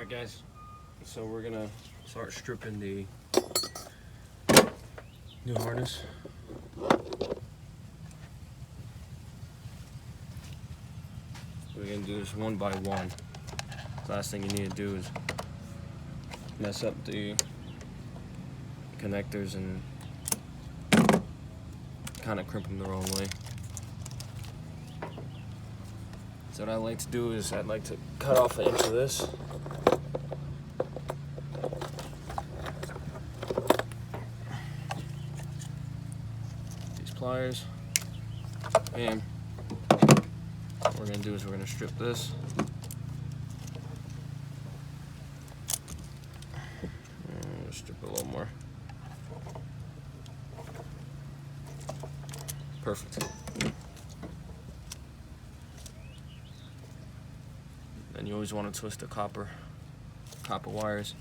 Alright guys, so we're gonna start stripping the new harness. We're gonna do this one by one. The last thing you need to do is mess up the connectors and kind of crimp them the wrong way. So what I like to do is I'd like to cut off an inch of this. These pliers. And what we're gonna do is we're gonna strip this. And strip a little more. Perfect. And you always want to twist the copper wires.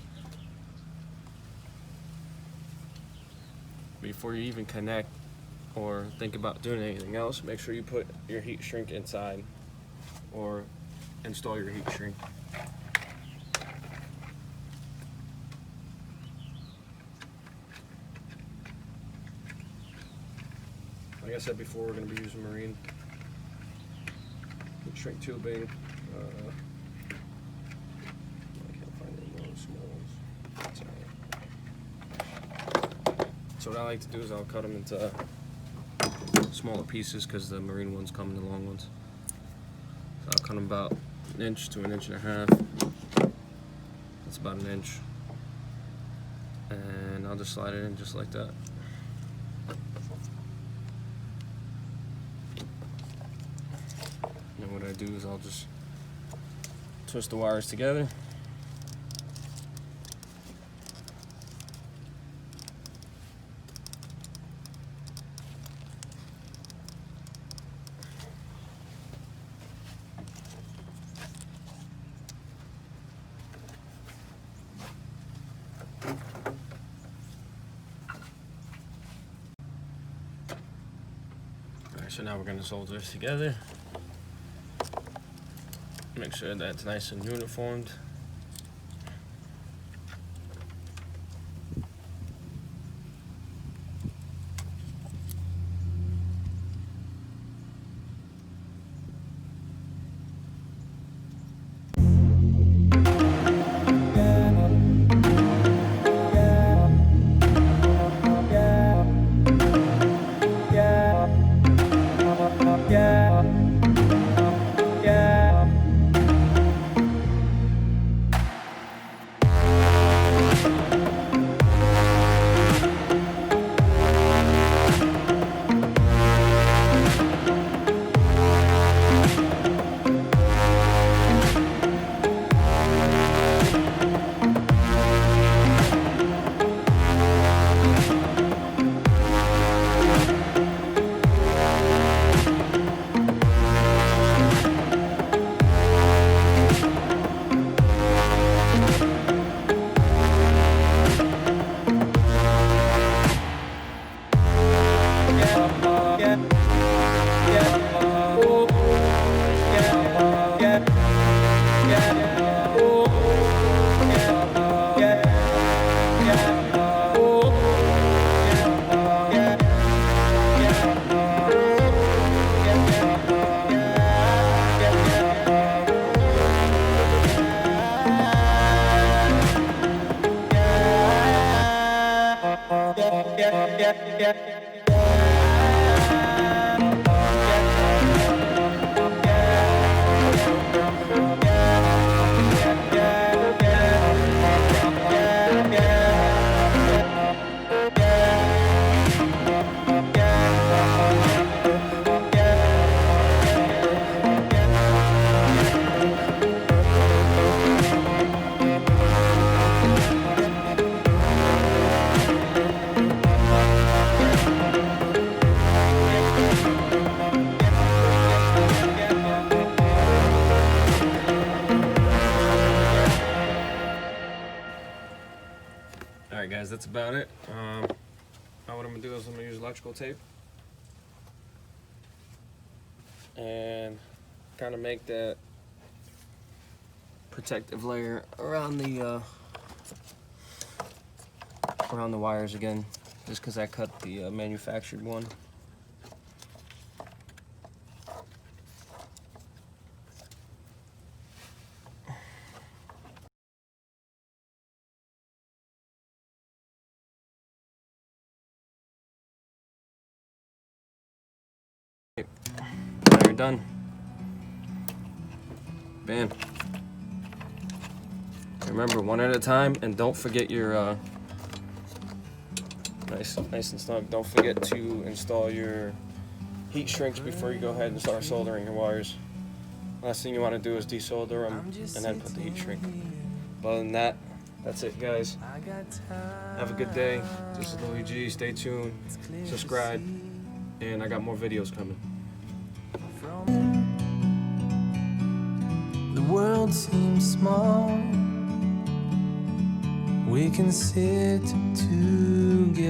Before you even connect or think about doing anything else, make sure you put your heat shrink inside or install your heat shrink. Like I said before, we're going to be using marine heat shrink tubing. So what I like to do is I'll cut them into smaller pieces because the marine ones come in the long ones. So I'll cut them about 1 inch to 1.5 inches. That's about 1 inch. And I'll just slide it in just like that. And what I do is I'll just twist the wires together. Alright, so now we're going to solder this together. Make sure that's nice and uniformed. Alright guys, that's about it. Now what I'm going to do is I'm going to use electrical tape and kind of make that protective layer around the wires again, just because I cut the manufactured one. Now you're done. Bam. Remember, one at a time, and don't forget your nice and snug. Don't forget to install your heat shrinks before you go ahead and start soldering your wires. Last thing you want to do is desolder them and then put the heat shrink. But other than that, that's it, guys. Have a good day. This is Louis G. Stay tuned, subscribe, and I got more videos coming. The world seems small. We can sit together.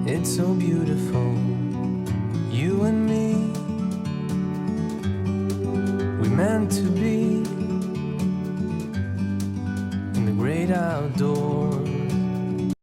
It's so beautiful, you and me. We meant to be in the great outdoors.